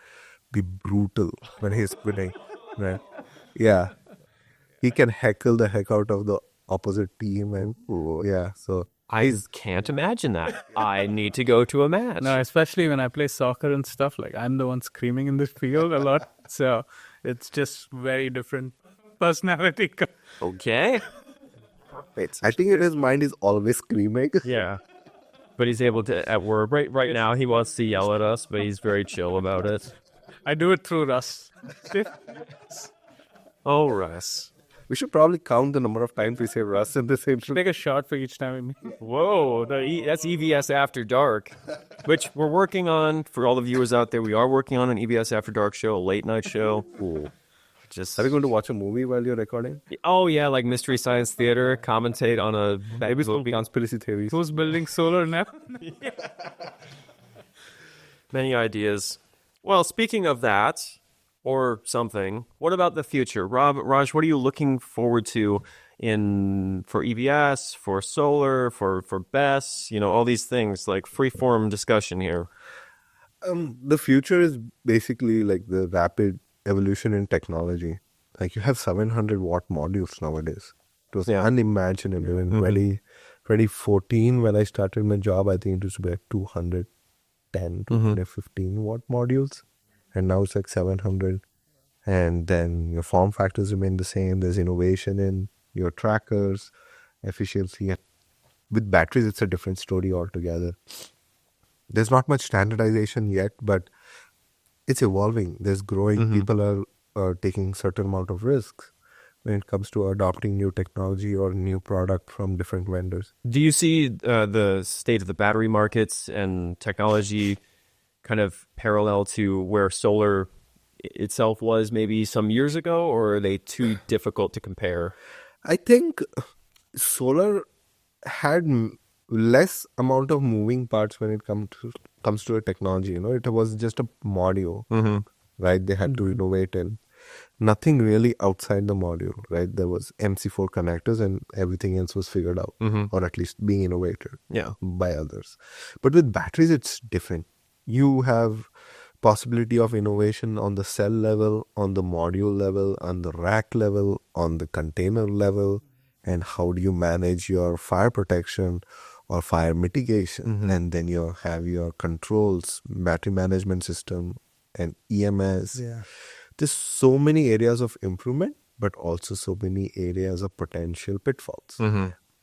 [SPEAKER 1] be brutal when he's winning. Right? Yeah, he can heckle the heck out of the opposite team, and so
[SPEAKER 2] I can't imagine that. I need to go to a match.
[SPEAKER 3] No, especially when I play soccer and stuff, like I'm the one screaming in the field a lot. So it's just very different personality.
[SPEAKER 2] Okay.
[SPEAKER 1] I think in his mind he's always screaming.
[SPEAKER 2] Yeah. But he's able to, at work, right now, he wants to yell at us, but he's very chill about it.
[SPEAKER 3] I do it through Russ.
[SPEAKER 2] Oh, Russ.
[SPEAKER 1] We should probably count the number of times we say Russ in the same show.
[SPEAKER 3] Take a shot for each time we meet.
[SPEAKER 2] Whoa, that's EVS After Dark, which we're working on. For all the viewers out there, we are working on an EVS After Dark show, a late night show.
[SPEAKER 1] Cool.
[SPEAKER 2] Just
[SPEAKER 1] Are we going to watch a movie while you're recording?
[SPEAKER 2] Oh yeah, like Mystery Science Theater, commentate on a
[SPEAKER 1] Maybe some conspiracy theories.
[SPEAKER 3] Who's building solar nap?
[SPEAKER 2] Many ideas. Well, speaking of that or something, what about the future? Raj, what are you looking forward to in for EVS, for solar, for BESS, all these things, like free form discussion here.
[SPEAKER 1] The future is basically like the rapid evolution in technology. Like you have 700-watt modules nowadays. It was unimaginable in 2014 when I started my job. I think it was like 210 to 215-watt modules, and now it's like 700. And then your form factors remain the same. There's innovation in your trackers, efficiency. With batteries, it's a different story altogether. There's not much standardization yet, but it's evolving. There's growing. People are taking certain amount of risks when it comes to adopting new technology or new product from different vendors.
[SPEAKER 2] Do you see the state of the battery markets and technology kind of parallel to where solar itself was maybe some years ago, or are they too difficult to compare?
[SPEAKER 1] I think solar had less amount of moving parts when it comes to a technology. It was just a module, right? They had to innovate in nothing really outside the module, right? There was MC4 connectors and everything else was figured out, or at least being innovated by others. But with batteries, it's different. You have possibility of innovation on the cell level, on the module level, on the rack level, on the container level, and how do you manage your fire protection or fire mitigation, and then you have your controls, battery management system, and EMS. There's so many areas of improvement, but also so many areas of potential pitfalls.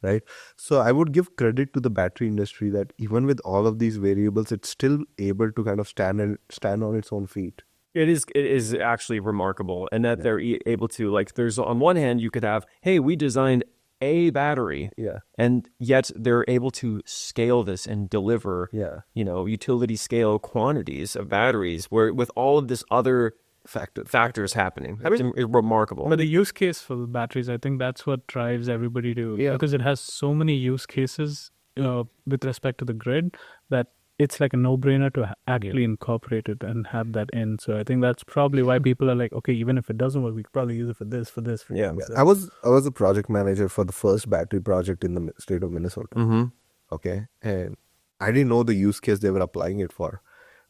[SPEAKER 1] Right? So I would give credit to the battery industry that even with all of these variables, it's still able to kind of stand on its own feet.
[SPEAKER 2] It is actually remarkable, and that they're able to, like, there's on one hand you could have, hey, we designed a battery, and yet they're able to scale this and deliver, utility scale quantities of batteries, where with all of this other factors happening. I mean, it's remarkable.
[SPEAKER 3] But the use case for the batteries, I think that's what drives everybody to, because it has so many use cases with respect to the grid that it's like a no-brainer to actually incorporate it and have that in. So I think that's probably why people are like, okay, even if it doesn't work, we could probably use it for this. So.
[SPEAKER 1] I was a project manager for the first battery project in the state of Minnesota. Okay, and I didn't know the use case they were applying it for.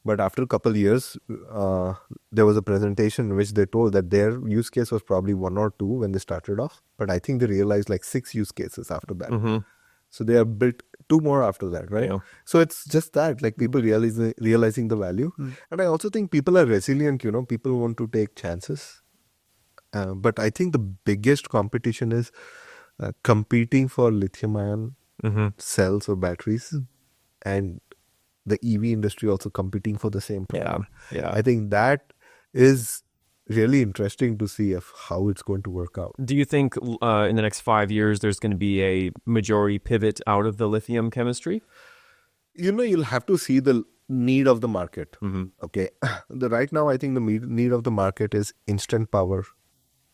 [SPEAKER 1] But after a couple of years, there was a presentation in which they told that their use case was probably 1 or 2 when they started off. But I think they realized like 6 use cases after that. So they have built 2 more after that, right? So it's just that, like people realizing the value. And I also think people are resilient, people want to take chances. But I think the biggest competition is competing for lithium-ion cells or batteries. And the EV industry also competing for the same problem. I think that is really interesting to see of how it's going to work out.
[SPEAKER 2] Do you think in the next 5 years there's going to be a majority pivot out of the lithium chemistry?
[SPEAKER 1] You'll have to see the need of the market. Okay. Right now, I think the need of the market is instant power,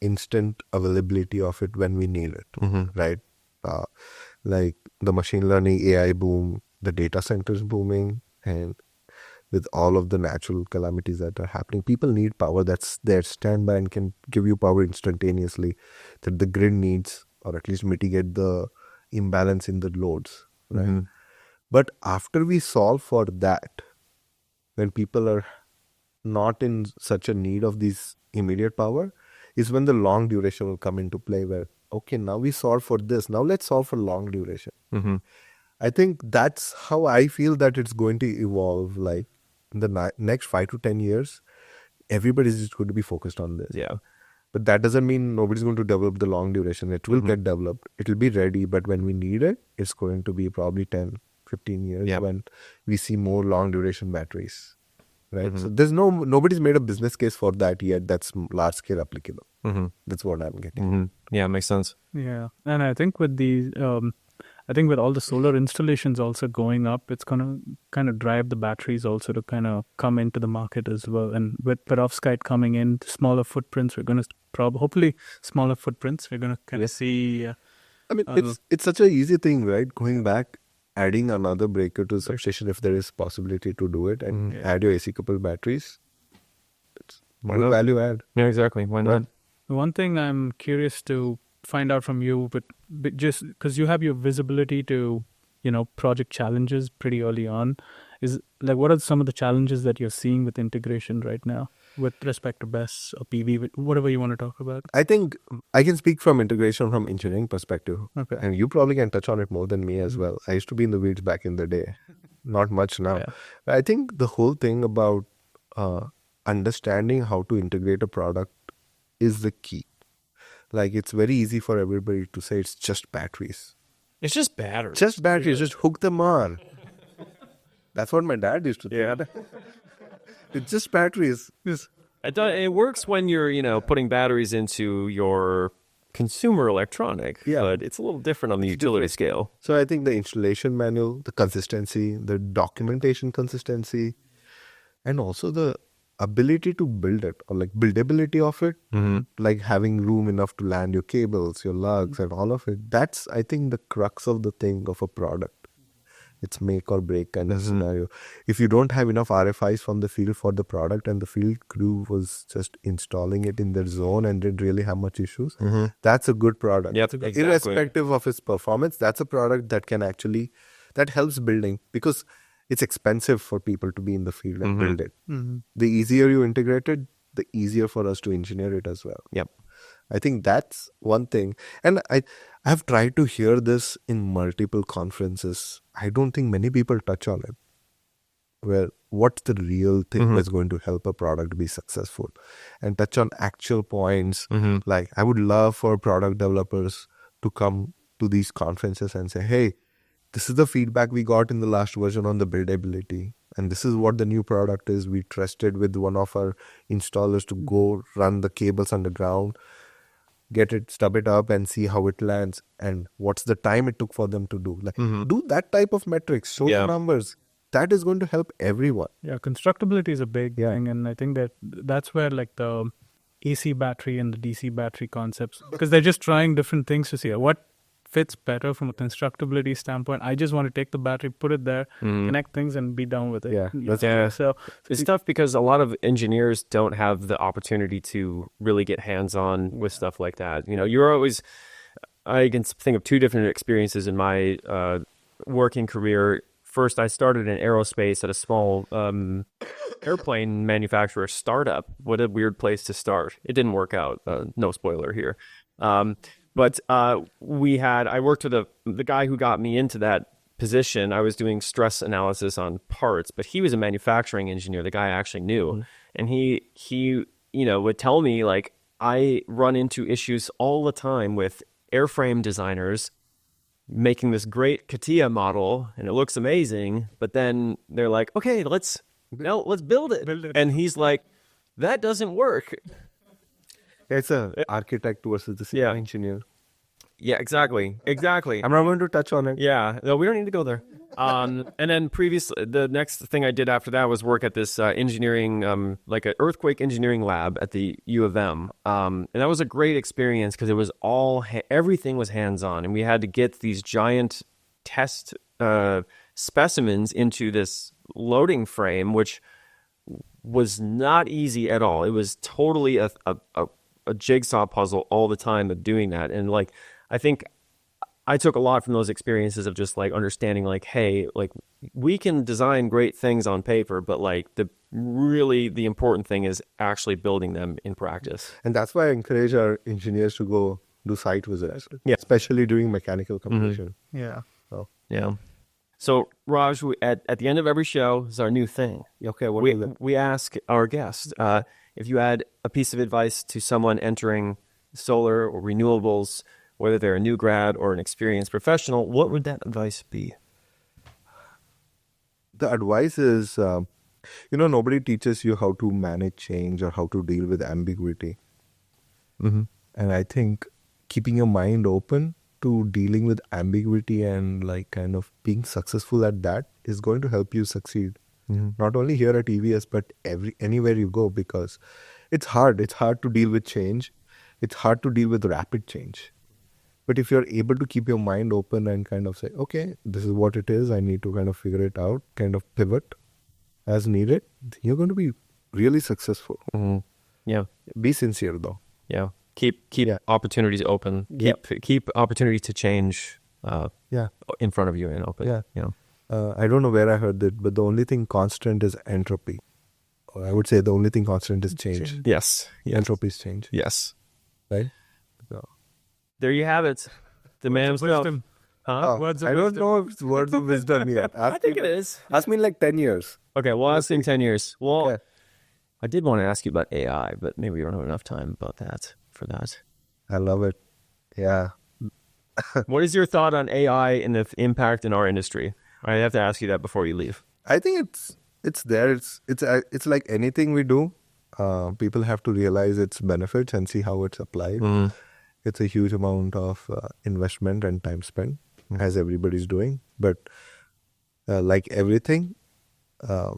[SPEAKER 1] instant availability of it when we need it, right? Like the machine learning AI boom, the data centers booming, and with all of the natural calamities that are happening, people need power that's there standby and can give you power instantaneously that the grid needs, or at least mitigate the imbalance in the loads, right? But after we solve for that, when people are not in such a need of this immediate power, is when the long duration will come into play, where, okay, now we solve for this, now let's solve for long duration. I think that's how I feel that it's going to evolve. Like in the next 5 to 10 years, everybody's just going to be focused on this. But that doesn't mean nobody's going to develop the long duration. It will get developed. It will be ready. But when we need it, it's going to be probably 10, 15 years when we see more long duration batteries. Right? So there's nobody's made a business case for that yet that's large scale applicable. That's what I'm getting.
[SPEAKER 2] Yeah, makes sense.
[SPEAKER 3] Yeah. And I think with these... I think with all the solar installations also going up, it's going to kind of drive the batteries also to kind of come into the market as well. And with perovskite coming in, smaller footprints, we're going to hopefully smaller footprints. We're going to kind of see...
[SPEAKER 1] I mean, it's such an easy thing, right? Going back, adding another breaker to the substation if there is possibility to do it and add your AC coupled batteries. It's good value add.
[SPEAKER 2] Yeah, exactly. Why not?
[SPEAKER 3] One thing I'm curious to find out from you, but just because you have your visibility to, project challenges pretty early on, is like, what are some of the challenges that you're seeing with integration right now with respect to BESS or PV, whatever you want to talk about?
[SPEAKER 1] I think I can speak from integration from engineering perspective.
[SPEAKER 3] Okay.
[SPEAKER 1] And you probably can touch on it more than me as well. I used to be in the weeds back in the day. Not much now.
[SPEAKER 3] Yeah.
[SPEAKER 1] But I think the whole thing about understanding how to integrate a product is the key. Like, it's very easy for everybody to say it's just batteries.
[SPEAKER 2] It's just batteries.
[SPEAKER 1] Just batteries, just hook them on. That's what my dad used to think.
[SPEAKER 2] Yeah.
[SPEAKER 1] It's just batteries.
[SPEAKER 2] It works when you're, putting batteries into your consumer electronic.
[SPEAKER 1] Yeah.
[SPEAKER 2] But it's a little different on the utility scale.
[SPEAKER 1] So I think the installation manual, the consistency, the documentation consistency, and also the ability to build it, or like buildability of it, like having room enough to land your cables, your lugs, and all of it. That's, I think, the crux of the thing of a product. It's make or break kind of scenario. If you don't have enough RFIs from the field for the product and the field crew was just installing it in their zone and didn't really have much issues, that's a good product.
[SPEAKER 2] Yep, exactly.
[SPEAKER 1] Irrespective of its performance, that's a product that can actually, that helps building, because it's expensive for people to be in the field and build it. The easier you integrate it, the easier for us to engineer it as well.
[SPEAKER 2] Yep.
[SPEAKER 1] I think that's one thing. And I've tried to hear this in multiple conferences. I don't think many people touch on it. Well, what's the real thing that's going to help a product be successful? And touch on actual points. Like, I would love for product developers to come to these conferences and say, hey, this is the feedback we got in the last version on the buildability. And this is what the new product is. We trusted with one of our installers to go run the cables underground, get it, stub it up, and see how it lands. And what's the time it took for them to do. Like, do that type of metrics, show the numbers. That is going to help everyone.
[SPEAKER 3] Yeah, constructability is a big thing. And I think that's where like the AC battery and the DC battery concepts, because they're just trying different things to see what fits better from a constructability standpoint. I just want to take the battery, put it there, connect things, and be done with it.
[SPEAKER 1] Yeah.
[SPEAKER 2] So it's tough because a lot of engineers don't have the opportunity to really get hands-on with stuff like that. You're always, I can think of two different experiences in my working career. First, I started in aerospace at a small airplane manufacturer startup. What a weird place to start. It didn't work out. No spoiler here. But I worked with the guy who got me into that position. I was doing stress analysis on parts, but he was a manufacturing engineer, the guy I actually knew. And he would tell me, like, I run into issues all the time with airframe designers making this great CATIA model and it looks amazing, but then they're like, okay, let's build it. And he's like, that doesn't work.
[SPEAKER 1] It's an architect versus the civil engineer.
[SPEAKER 2] Yeah, exactly.
[SPEAKER 1] I'm not going to touch on it.
[SPEAKER 2] Yeah, no, we don't need to go there. And then the next thing I did after that was work at this engineering, like an earthquake engineering lab at the U of M. And that was a great experience because it was everything was hands-on, and we had to get these giant test specimens into this loading frame, which was not easy at all. It was totally a jigsaw puzzle all the time of doing that. And like, I think I took a lot from those experiences of just like understanding like, hey, like we can design great things on paper, but like the important thing is actually building them in practice.
[SPEAKER 1] And that's why I encourage our engineers to go do site visits, especially during mechanical completion.
[SPEAKER 3] Yeah.
[SPEAKER 2] Yeah. So Raj, at the end of every show is our new thing.
[SPEAKER 1] Okay, what is it?
[SPEAKER 2] We ask our guests, if you had a piece of advice to someone entering solar or renewables, whether they're a new grad or an experienced professional, what would that advice be?
[SPEAKER 1] The advice is, nobody teaches you how to manage change or how to deal with ambiguity. And I think keeping your mind open to dealing with ambiguity and like kind of being successful at that is going to help you succeed. Not only here at EVS, but anywhere you go, because it's hard. It's hard to deal with change. It's hard to deal with rapid change. But if you're able to keep your mind open and kind of say, okay, this is what it is, I need to kind of figure it out, kind of pivot as needed, you're going to be really successful.
[SPEAKER 2] Yeah.
[SPEAKER 1] Be sincere though.
[SPEAKER 2] Yeah. Keep
[SPEAKER 1] Yeah.
[SPEAKER 2] opportunities open. Keep opportunities to change in front of you and open.
[SPEAKER 1] Yeah.
[SPEAKER 2] You know.
[SPEAKER 1] I don't know where I heard it, but the only thing constant is entropy. Or I would say the only thing constant is change.
[SPEAKER 2] Yes.
[SPEAKER 1] Entropy is change,
[SPEAKER 2] Yes.
[SPEAKER 1] right? So,
[SPEAKER 2] There you have it. The man himself.
[SPEAKER 3] Wisdom.
[SPEAKER 2] Huh?
[SPEAKER 3] Words of
[SPEAKER 1] I don't
[SPEAKER 3] wisdom.
[SPEAKER 1] know if it's words of wisdom yet.
[SPEAKER 2] I think it is.
[SPEAKER 1] Ask me in like 10 years.
[SPEAKER 2] Okay, well, I'll ask you in 10 years. Well,
[SPEAKER 1] Okay.
[SPEAKER 2] I did want to ask you about AI, but maybe we don't have enough time about that for that.
[SPEAKER 1] I love it. Yeah.
[SPEAKER 2] What is your thought on AI and the impact in our industry? I have to ask you that before you leave.
[SPEAKER 1] I think it's there. It's like anything we do. People have to realize its benefits and see how it's applied. It's a huge amount of investment and time spent, as everybody's doing. But like everything, a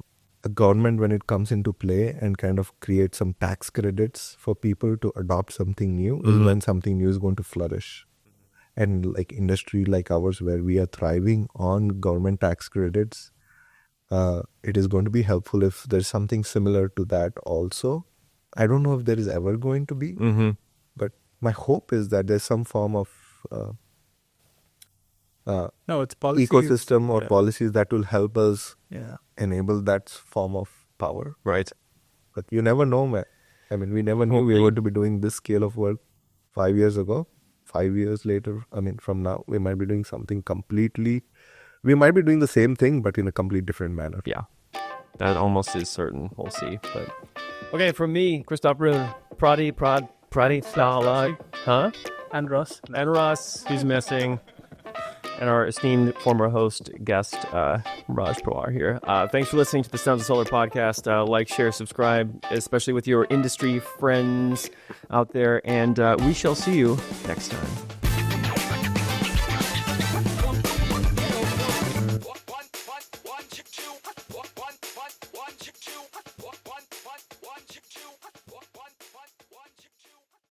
[SPEAKER 1] government, when it comes into play and kind of creates some tax credits for people to adopt something new, is when something new is going to flourish. And like industry like ours, where we are thriving on government tax credits, it is going to be helpful if there's something similar to that also. I don't know if there is ever going to be, but my hope is that there's some form of
[SPEAKER 3] No, it's policy.
[SPEAKER 1] ecosystem or policies that will help us
[SPEAKER 3] Yeah.
[SPEAKER 1] enable that form of power.
[SPEAKER 2] Right.
[SPEAKER 1] But you never know, man. I mean, we never knew we were going to be doing this scale of work 5 years ago. 5 years later, I mean, from now, we might be doing something completely... We might be doing the same thing, but in a completely different manner.
[SPEAKER 2] Yeah. That almost is certain. We'll see. But okay, from me, Christoph Bruhn, Prahalad, huh?
[SPEAKER 3] And Ross.
[SPEAKER 2] And Ross, who's missing, and our esteemed former host guest, Raj Pawar here. Thanks for listening to the Sounds of Solar podcast. Like, share, subscribe, especially with your industry friends out there. And we shall see you next time.